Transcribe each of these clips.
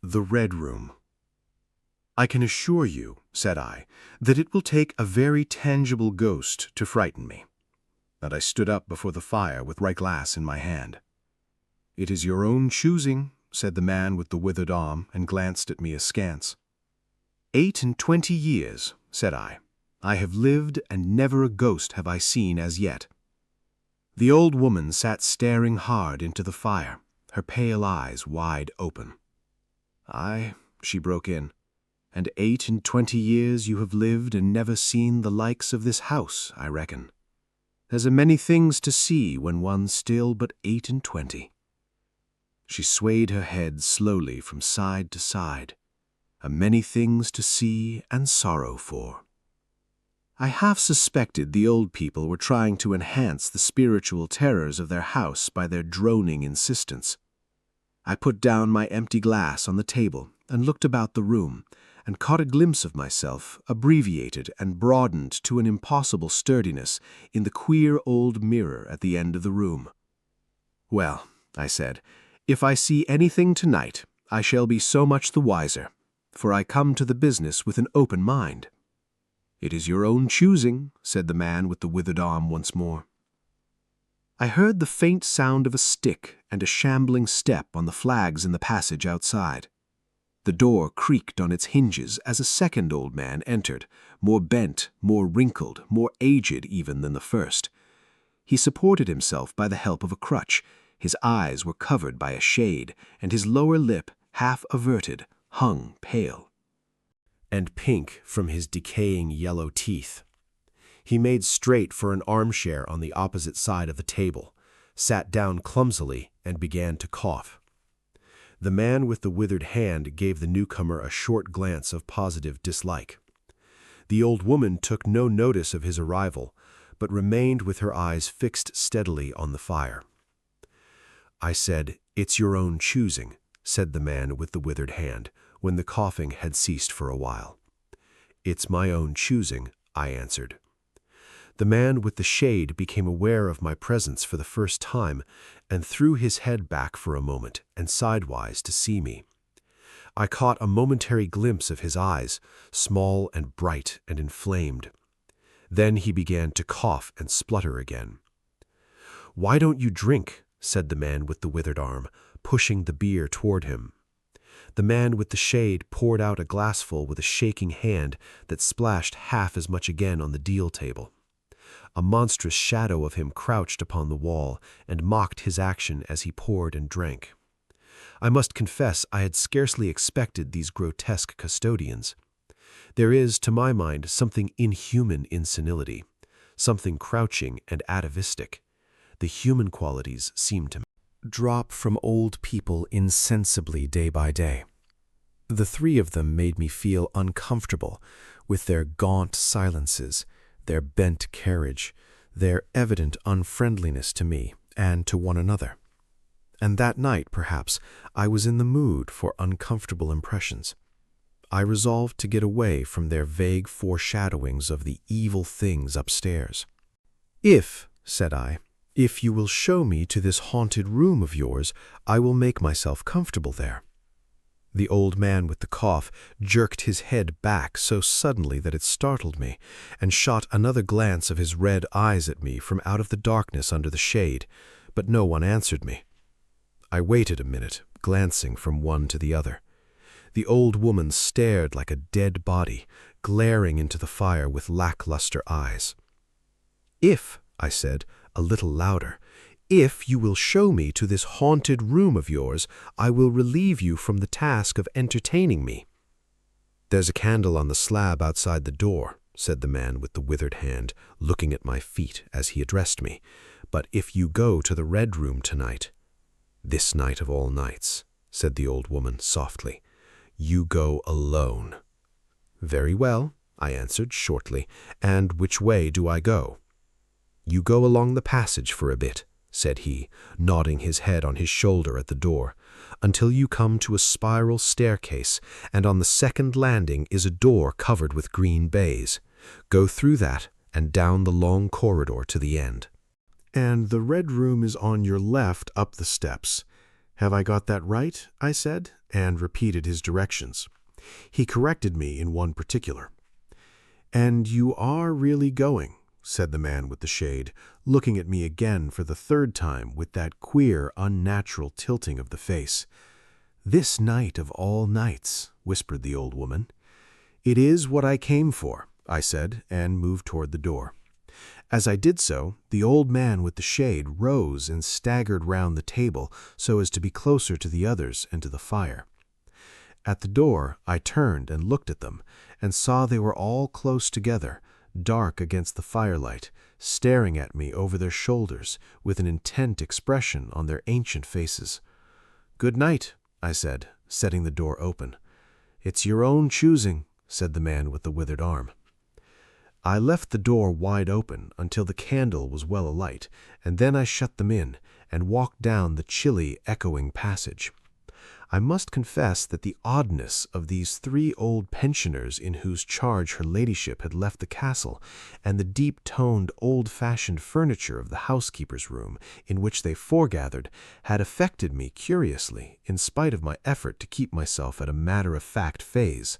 The Red Room. "I can assure you," said I, "that it will take a very tangible ghost to frighten me." And I stood up before the fire with my glass in my hand. "It is your own choosing," said the man with the withered arm, and glanced at me askance. 28 years, said I have lived, and never a ghost have I seen as yet." The old woman sat staring hard into the fire, her pale eyes wide open. "Aye," she broke in, "and 28 years you have lived and never seen the likes of this house, I reckon. There's a many things to see when one's still but 28. She swayed her head slowly from side to side. "A many things to see and sorrow for." I half suspected the old people were trying to enhance the spiritual terrors of their house by their droning insistence. I put down my empty glass on the table and looked about the room, and caught a glimpse of myself, abbreviated and broadened to an impossible sturdiness, in the queer old mirror at the end of the room. "Well," I said, "if I see anything tonight, I shall be so much the wiser, for I come to the business with an open mind." "It is your own choosing," said the man with the withered arm once more. I heard the faint sound of a stick and a shambling step on the flags in the passage outside. The door creaked on its hinges as a second old man entered, more bent, more wrinkled, more aged even than the first. He supported himself by the help of a crutch. His eyes were covered by a shade, and his lower lip, half averted, hung pale and pink from his decaying yellow teeth. He made straight for an armchair on the opposite side of the table, sat down clumsily, and began to cough. The man with the withered hand gave the newcomer a short glance of positive dislike. The old woman took no notice of his arrival, but remained with her eyes fixed steadily on the fire. I said, "It's your own choosing," said the man with the withered hand, when the coughing had ceased for a while. "It's my own choosing," I answered. The man with the shade became aware of my presence for the first time, and threw his head back for a moment and sidewise to see me. I caught a momentary glimpse of his eyes, small and bright and inflamed. Then he began to cough and splutter again. "Why don't you drink?" said the man with the withered arm, pushing the beer toward him. The man with the shade poured out a glassful with a shaking hand that splashed half as much again on the deal table. A monstrous shadow of him crouched upon the wall and mocked his action as he poured and drank. I must confess I had scarcely expected these grotesque custodians. There is, to my mind, something inhuman in senility, something crouching and atavistic. The human qualities seem to drop from old people insensibly day by day. The three of them made me feel uncomfortable with their gaunt silences, their bent carriage, their evident unfriendliness to me and to one another. And that night, perhaps, I was in the mood for uncomfortable impressions. I resolved to get away from their vague foreshadowings of the evil things upstairs. "If," said I, "if you will show me to this haunted room of yours, I will make myself comfortable there." The old man with the cough jerked his head back so suddenly that it startled me, and shot another glance of his red eyes at me from out of the darkness under the shade, but no one answered me. I waited a minute, glancing from one to the other. The old woman stared like a dead body, glaring into the fire with lackluster eyes. "If," I said, a little louder, "if you will show me to this haunted room of yours, I will relieve you from the task of entertaining me." "There's a candle on the slab outside the door," said the man with the withered hand, looking at my feet as he addressed me. "But if you go to the Red Room tonight—" "This night of all nights," said the old woman softly, "you go alone." "Very well," I answered shortly, "and which way do I go?" "You go along the passage for a bit," said he, nodding his head on his shoulder at the door, "until you come to a spiral staircase, and on the second landing is a door covered with green baize. Go through that and down the long corridor to the end. And the Red Room is on your left up the steps. "Have I got that right?" I said, and repeated his directions. He corrected me in one particular. "And you are really going," said the man with the shade, looking at me again for the third time with that queer, unnatural tilting of the face. "This night of all nights," whispered the old woman. "It is what I came for," I said, and moved toward the door. As I did so, the old man with the shade rose and staggered round the table so as to be closer to the others and to the fire. At the door, I turned and looked at them, and saw they were all close together, dark against the firelight, staring at me over their shoulders with an intent expression on their ancient faces. "Good night," I said, setting the door open. "It's your own choosing," said the man with the withered arm. I left the door wide open until the candle was well alight, and then I shut them in and walked down the chilly, echoing passage. I must confess that the oddness of these three old pensioners in whose charge her ladyship had left the castle, and the deep-toned, old-fashioned furniture of the housekeeper's room in which they foregathered, had affected me curiously, in spite of my effort to keep myself at a matter-of-fact phase.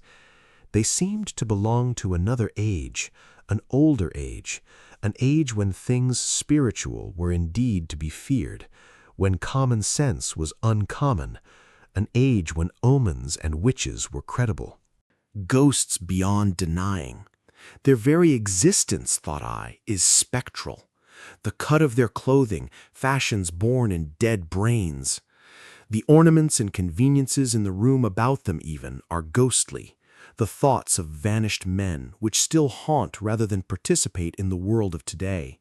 They seemed to belong to another age, an older age, an age when things spiritual were indeed to be feared, when common sense was uncommon, an age when omens and witches were credible. Ghosts beyond denying. Their very existence, thought I, is spectral. The cut of their clothing, fashions born in dead brains. The ornaments and conveniences in the room about them even are ghostly. The thoughts of vanished men, which still haunt rather than participate in the world of today.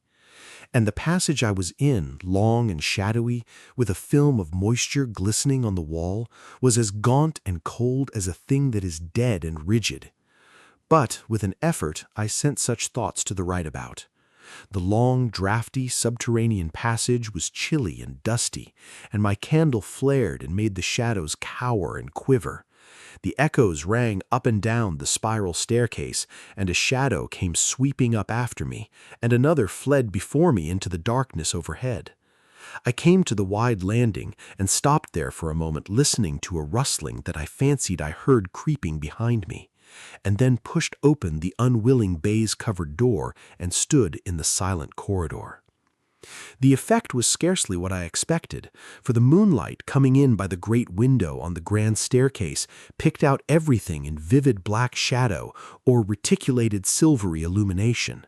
And the passage I was in, long and shadowy, with a film of moisture glistening on the wall, was as gaunt and cold as a thing that is dead and rigid. But, with an effort, I sent such thoughts to the right about. The long, draughty, subterranean passage was chilly and dusty, and my candle flared and made the shadows cower and quiver. The echoes rang up and down the spiral staircase, and a shadow came sweeping up after me, and another fled before me into the darkness overhead. I came to the wide landing and stopped there for a moment, listening to a rustling that I fancied I heard creeping behind me, and then pushed open the unwilling baize-covered door and stood in the silent corridor. The effect was scarcely what I expected, for the moonlight coming in by the great window on the grand staircase picked out everything in vivid black shadow or reticulated silvery illumination.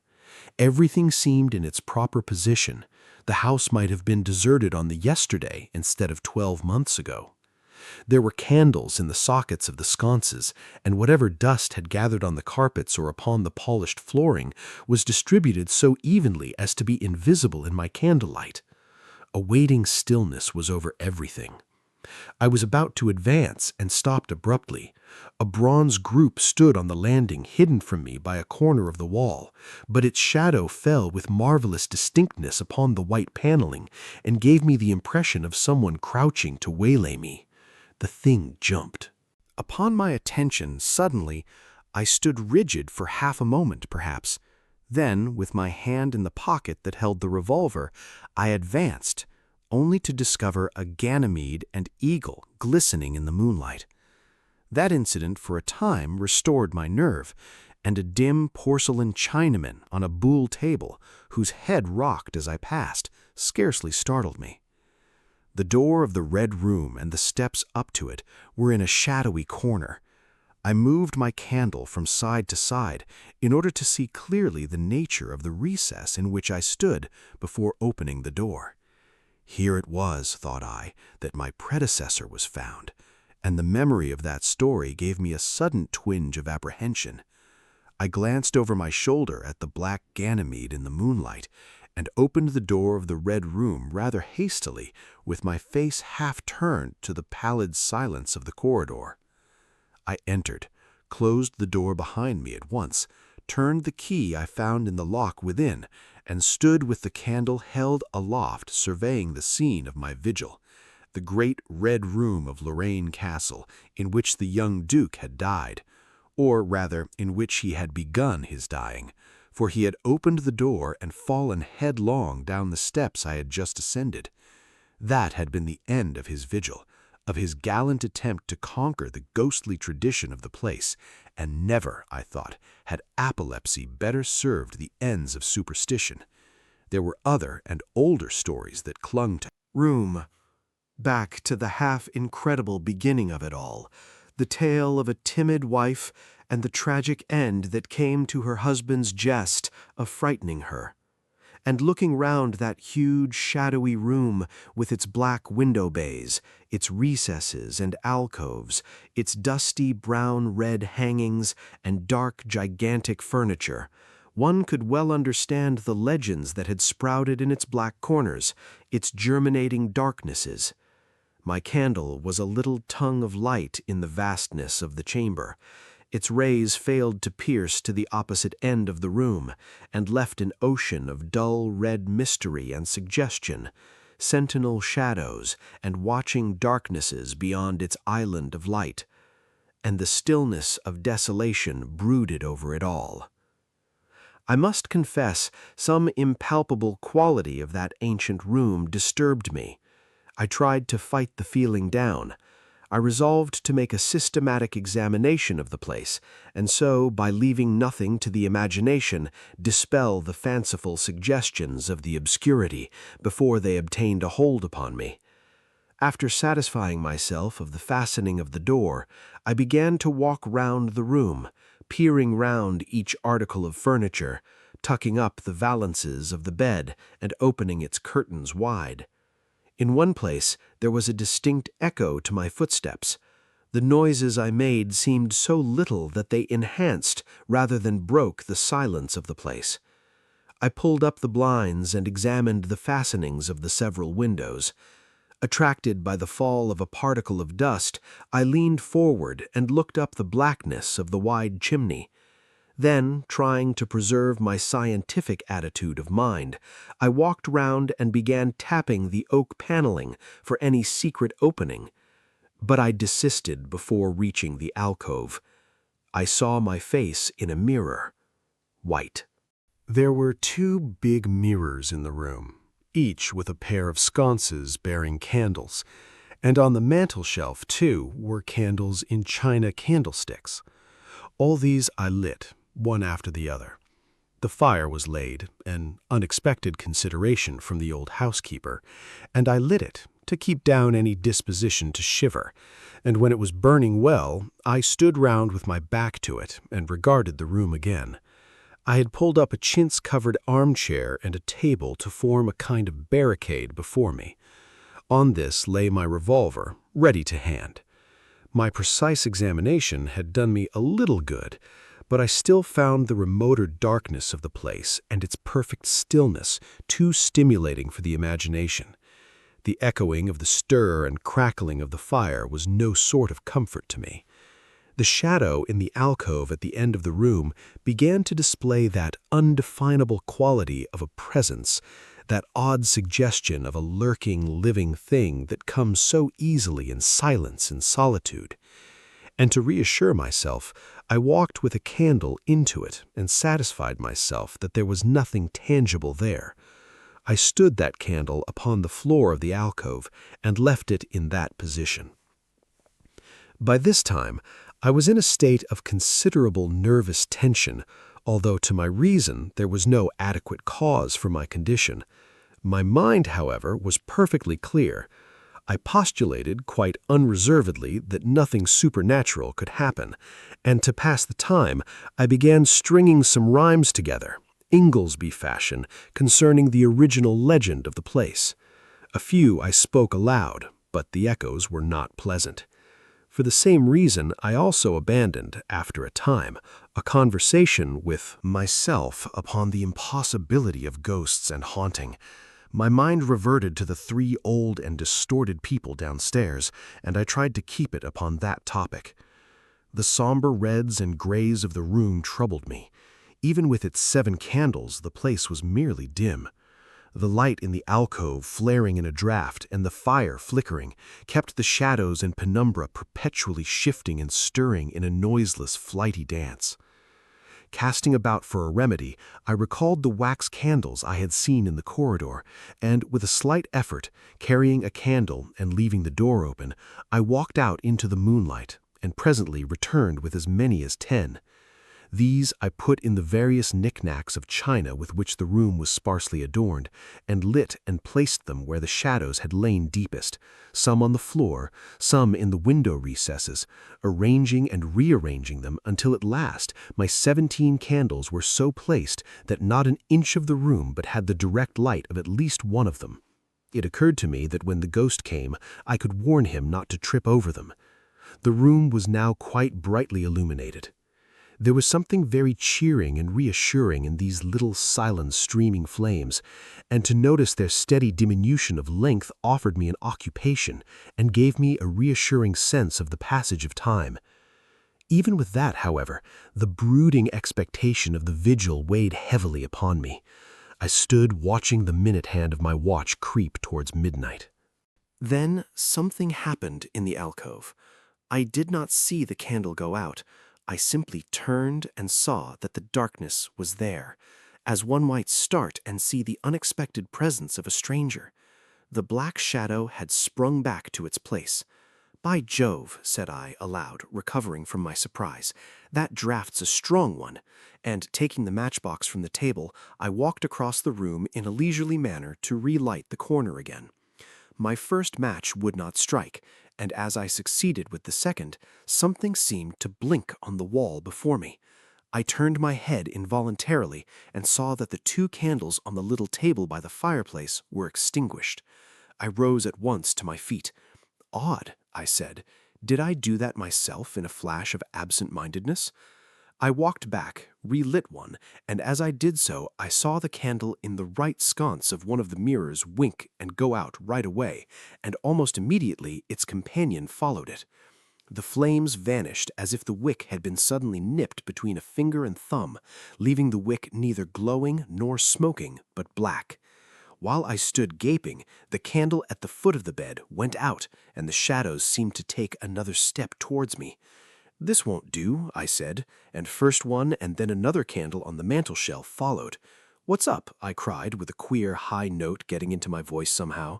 Everything seemed in its proper position. The house might have been deserted on the yesterday instead of 12 months ago. There were candles in the sockets of the sconces, and whatever dust had gathered on the carpets or upon the polished flooring was distributed so evenly as to be invisible in my candlelight. A waiting stillness was over everything. I was about to advance and stopped abruptly. A bronze group stood on the landing, hidden from me by a corner of the wall, but its shadow fell with marvelous distinctness upon the white paneling and gave me the impression of someone crouching to waylay me. The thing jumped. Upon my attention, suddenly, I stood rigid for half a moment, perhaps. Then, with my hand in the pocket that held the revolver, I advanced, only to discover a Ganymede and eagle glistening in the moonlight. That incident for a time restored my nerve, and a dim porcelain Chinaman on a buhl table, whose head rocked as I passed, scarcely startled me. The door of the Red Room and the steps up to it were in a shadowy corner. I moved my candle from side to side in order to see clearly the nature of the recess in which I stood before opening the door. Here it was, thought I, that my predecessor was found, and the memory of that story gave me a sudden twinge of apprehension. I glanced over my shoulder at the black Ganymede in the moonlight, and opened the door of the Red Room rather hastily, with my face half turned to the pallid silence of the corridor. I entered, closed the door behind me at once, turned the key I found in the lock within, and stood with the candle held aloft surveying the scene of my vigil, the great Red Room of Lorraine Castle, in which the young Duke had died, or rather in which he had begun his dying, for he had opened the door and fallen headlong down the steps I had just ascended. That had been the end of his vigil, of his gallant attempt to conquer the ghostly tradition of the place, and never, I thought, had apoplexy better served the ends of superstition. There were other and older stories that clung to room, back to the half-incredible beginning of it all, the tale of a timid wife and the tragic end that came to her husband's jest of frightening her. And looking round that huge, shadowy room with its black window bays, its recesses and alcoves, its dusty brown-red hangings and dark, gigantic furniture, one could well understand the legends that had sprouted in its black corners, its germinating darknesses. My candle was a little tongue of light in the vastness of the chamber. Its rays failed to pierce to the opposite end of the room, and left an ocean of dull red mystery and suggestion, sentinel shadows and watching darknesses beyond its island of light. And the stillness of desolation brooded over it all. I must confess, some impalpable quality of that ancient room disturbed me. I tried to fight the feeling down. I resolved to make a systematic examination of the place, and so, by leaving nothing to the imagination, dispel the fanciful suggestions of the obscurity before they obtained a hold upon me. After satisfying myself of the fastening of the door, I began to walk round the room, peering round each article of furniture, tucking up the valances of the bed and opening its curtains wide. In one place there was a distinct echo to my footsteps. The noises I made seemed so little that they enhanced rather than broke the silence of the place. I pulled up the blinds and examined the fastenings of the several windows. Attracted by the fall of a particle of dust, I leaned forward and looked up the blackness of the wide chimney. Then, trying to preserve my scientific attitude of mind, I walked round and began tapping the oak paneling for any secret opening. But I desisted before reaching the alcove. I saw my face in a mirror, white. There were 2 big mirrors in the room, each with a pair of sconces bearing candles, and on the mantel-shelf, too, were candles in china candlesticks. All these I lit, one after the other. The fire was laid, an unexpected consideration from the old housekeeper, and I lit it to keep down any disposition to shiver, and when it was burning well, I stood round with my back to it and regarded the room again. I had pulled up a chintz-covered armchair and a table to form a kind of barricade before me. On this lay my revolver, ready to hand. My precise examination had done me a little good, but I still found the remoter darkness of the place and its perfect stillness too stimulating for the imagination. The echoing of the stir and crackling of the fire was no sort of comfort to me. The shadow in the alcove at the end of the room began to display that undefinable quality of a presence, that odd suggestion of a lurking, living thing that comes so easily in silence and solitude. And to reassure myself, I walked with a candle into it and satisfied myself that there was nothing tangible there. I stood that candle upon the floor of the alcove and left it in that position. By this time, I was in a state of considerable nervous tension, although to my reason there was no adequate cause for my condition. My mind, however, was perfectly clear. I postulated quite unreservedly that nothing supernatural could happen, and to pass the time I began stringing some rhymes together, Inglesby fashion, concerning the original legend of the place. A few I spoke aloud, but the echoes were not pleasant. For the same reason, I also abandoned, after a time, a conversation with myself upon the impossibility of ghosts and haunting. My mind reverted to the 3 old and distorted people downstairs, and I tried to keep it upon that topic. The somber reds and grays of the room troubled me. Even with its 7 candles, the place was merely dim. The light in the alcove flaring in a draught and the fire flickering kept the shadows and penumbra perpetually shifting and stirring in a noiseless, flighty dance. Casting about for a remedy, I recalled the wax candles I had seen in the corridor, and with a slight effort, carrying a candle and leaving the door open, I walked out into the moonlight, and presently returned with as many as 10. These I put in the various knickknacks of china with which the room was sparsely adorned, and lit and placed them where the shadows had lain deepest, some on the floor, some in the window recesses, arranging and rearranging them until at last my 17 candles were so placed that not an inch of the room but had the direct light of at least one of them. It occurred to me that when the ghost came, I could warn him not to trip over them. The room was now quite brightly illuminated. There was something very cheering and reassuring in these little silent streaming flames, and to notice their steady diminution of length offered me an occupation and gave me a reassuring sense of the passage of time. Even with that, however, the brooding expectation of the vigil weighed heavily upon me. I stood watching the minute hand of my watch creep towards midnight. Then something happened in the alcove. I did not see the candle go out. I simply turned and saw that the darkness was there, as one might start and see the unexpected presence of a stranger. The black shadow had sprung back to its place. "By Jove," said I aloud, recovering from my surprise, "that draft's a strong one," and taking the matchbox from the table, I walked across the room in a leisurely manner to relight the corner again. My first match would not strike, and as I succeeded with the second, something seemed to blink on the wall before me. I turned my head involuntarily and saw that the 2 candles on the little table by the fireplace were extinguished. I rose at once to my feet. "Odd," I said. "Did I do that myself in a flash of absent-mindedness?" I walked back, relit one, and as I did so, I saw the candle in the right sconce of one of the mirrors wink and go out right away, and almost immediately its companion followed it. The flames vanished as if the wick had been suddenly nipped between a finger and thumb, leaving the wick neither glowing nor smoking, but black. While I stood gaping, the candle at the foot of the bed went out, and the shadows seemed to take another step towards me. "This won't do," I said, and first one and then another candle on the mantel-shelf followed. "What's up?" I cried, with a queer high note getting into my voice somehow.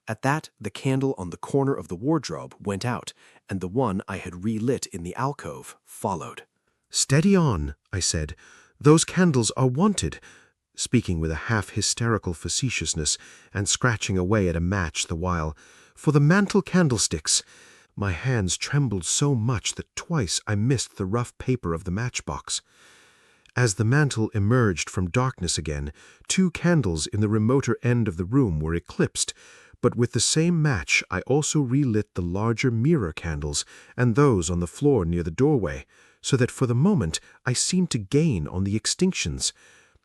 At that, the candle on the corner of the wardrobe went out, and the one I had relit in the alcove followed. "Steady on," I said. "Those candles are wanted," speaking with a half-hysterical facetiousness and scratching away at a match the while, "for the mantel candlesticks." My hands trembled so much that twice I missed the rough paper of the matchbox. As the mantel emerged from darkness again, 2 candles in the remoter end of the room were eclipsed, but with the same match I also relit the larger mirror candles and those on the floor near the doorway, so that for the moment I seemed to gain on the extinctions.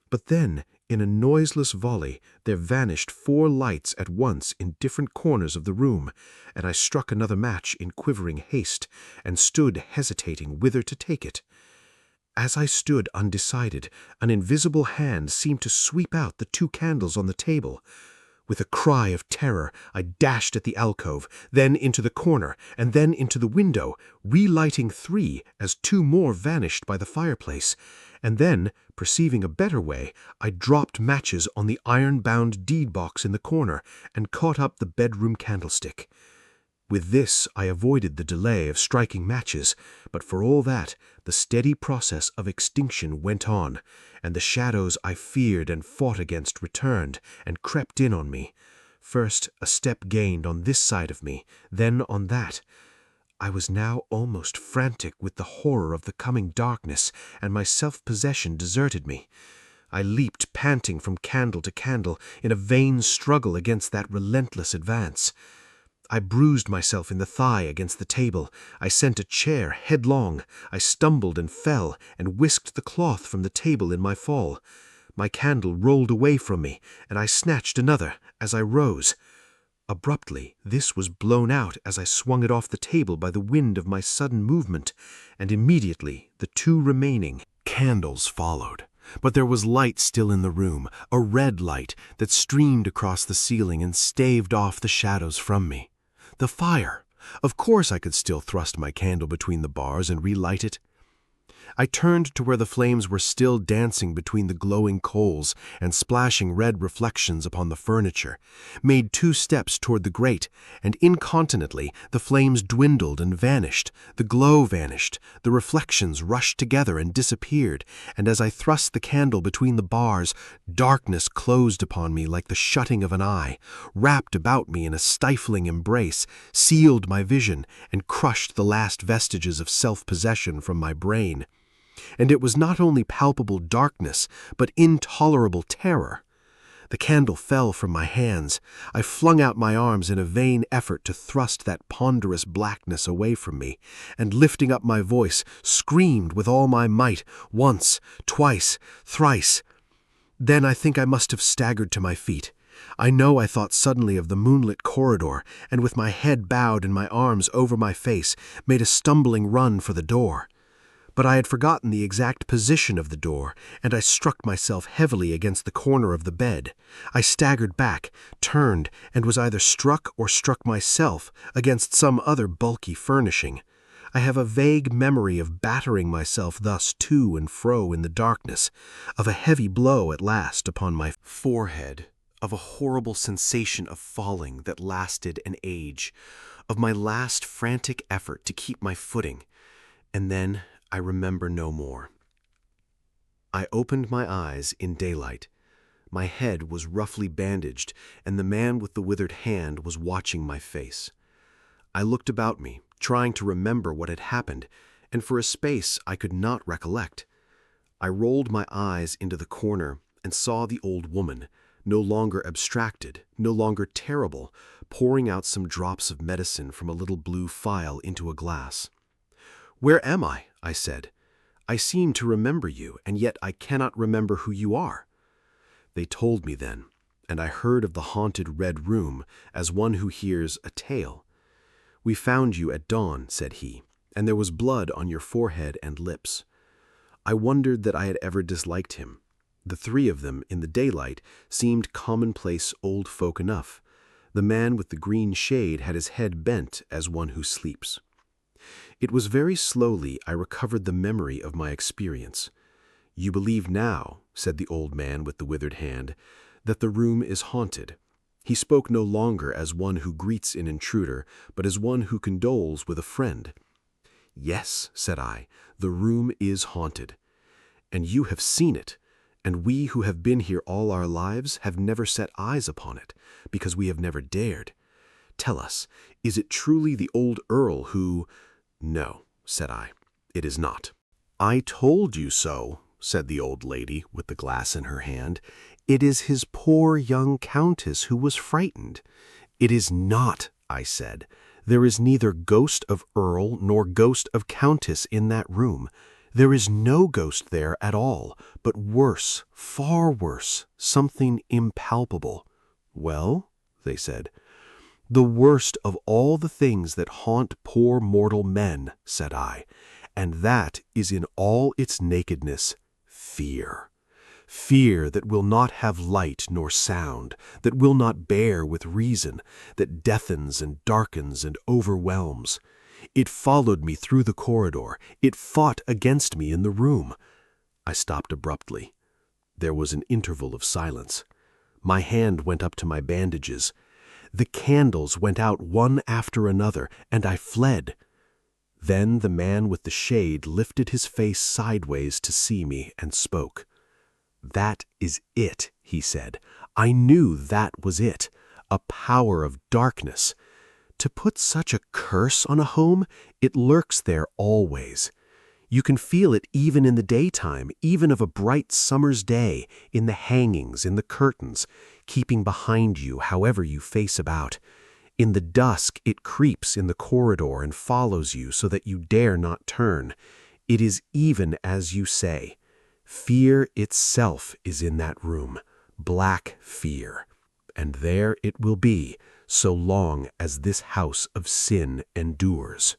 But then, in a noiseless volley, there vanished 4 lights at once in different corners of the room, and I struck another match in quivering haste, and stood hesitating whither to take it. As I stood undecided, an invisible hand seemed to sweep out the 2 candles on the table. With a cry of terror, I dashed at the alcove, then into the corner, and then into the window, relighting 3 as 2 more vanished by the fireplace. And then, perceiving a better way, I dropped matches on the iron-bound deed-box in the corner and caught up the bedroom candlestick. With this I avoided the delay of striking matches, but for all that, the steady process of extinction went on, and the shadows I feared and fought against returned and crept in on me. First a step gained on this side of me, then on that. I was now almost frantic with the horror of the coming darkness, and my self-possession deserted me. I leaped panting from candle to candle in a vain struggle against that relentless advance. I bruised myself in the thigh against the table. I sent a chair headlong. I stumbled and fell, and whisked the cloth from the table in my fall. My candle rolled away from me, and I snatched another as I rose. Abruptly, this was blown out as I swung it off the table by the wind of my sudden movement, and immediately the 2 remaining candles followed. But there was light still in the room, a red light that streamed across the ceiling and staved off the shadows from me. The fire! Of course I could still thrust my candle between the bars and relight it. I turned to where the flames were still dancing between the glowing coals and splashing red reflections upon the furniture, made 2 steps toward the grate, and incontinently the flames dwindled and vanished, the glow vanished, the reflections rushed together and disappeared, and as I thrust the candle between the bars, darkness closed upon me like the shutting of an eye, wrapped about me in a stifling embrace, sealed my vision, and crushed the last vestiges of self-possession from my brain. And it was not only palpable darkness, but intolerable terror. The candle fell from my hands. I flung out my arms in a vain effort to thrust that ponderous blackness away from me, and lifting up my voice, screamed with all my might, once, twice, thrice. Then I think I must have staggered to my feet. I know I thought suddenly of the moonlit corridor, and with my head bowed and my arms over my face, made a stumbling run for the door. But I had forgotten the exact position of the door, and I struck myself heavily against the corner of the bed. I staggered back, turned, and was either struck or struck myself against some other bulky furnishing. I have a vague memory of battering myself thus to and fro in the darkness, of a heavy blow at last upon my forehead, of a horrible sensation of falling that lasted an age, of my last frantic effort to keep my footing, and then I remember no more. I opened my eyes in daylight. My head was roughly bandaged, and the man with the withered hand was watching my face. I looked about me, trying to remember what had happened, and for a space I could not recollect. I rolled my eyes into the corner and saw the old woman, no longer abstracted, no longer terrible, pouring out some drops of medicine from a little blue phial into a glass. "Where am I?" I said. "I seem to remember you, and yet I cannot remember who you are." They told me then, and I heard of the haunted Red Room as one who hears a tale. "We found you at dawn," said he, "and there was blood on your forehead and lips." I wondered that I had ever disliked him. The 3 of them, in the daylight, seemed commonplace old folk enough. The man with the green shade had his head bent as one who sleeps. It was very slowly I recovered the memory of my experience. "You believe now," said the old man with the withered hand, "that the room is haunted." He spoke no longer as one who greets an intruder, but as one who condoles with a friend. "Yes," said I, "the room is haunted. And you have seen it, and we who have been here all our lives have never set eyes upon it, because we have never dared. Tell us, is it truly the old Earl who—" "No," said I, "it is not." "I told you so," said the old lady with the glass in her hand. "It is his poor young countess who was frightened." "It is not," I said. "There is neither ghost of Earl nor ghost of countess in that room. There is no ghost there at all, but worse, far worse, something impalpable." "Well?" they said. "The worst of all the things that haunt poor mortal men," said I, "and that is in all its nakedness, fear. Fear that will not have light nor sound, that will not bear with reason, that deafens and darkens and overwhelms. It followed me through the corridor. It fought against me in the room." I stopped abruptly. There was an interval of silence. My hand went up to my bandages. The candles went out one after another, and I fled. Then the man with the shade lifted his face sideways to see me and spoke. "That is it," he said. "I knew that was it. A power of darkness. To put such a curse on a home, it lurks there always. You can feel it even in the daytime, even of a bright summer's day, in the hangings, in the curtains, keeping behind you however you face about. In the dusk it creeps in the corridor and follows you so that you dare not turn. It is even as you say. Fear itself is in that room, black fear. And there it will be, so long as this house of sin endures."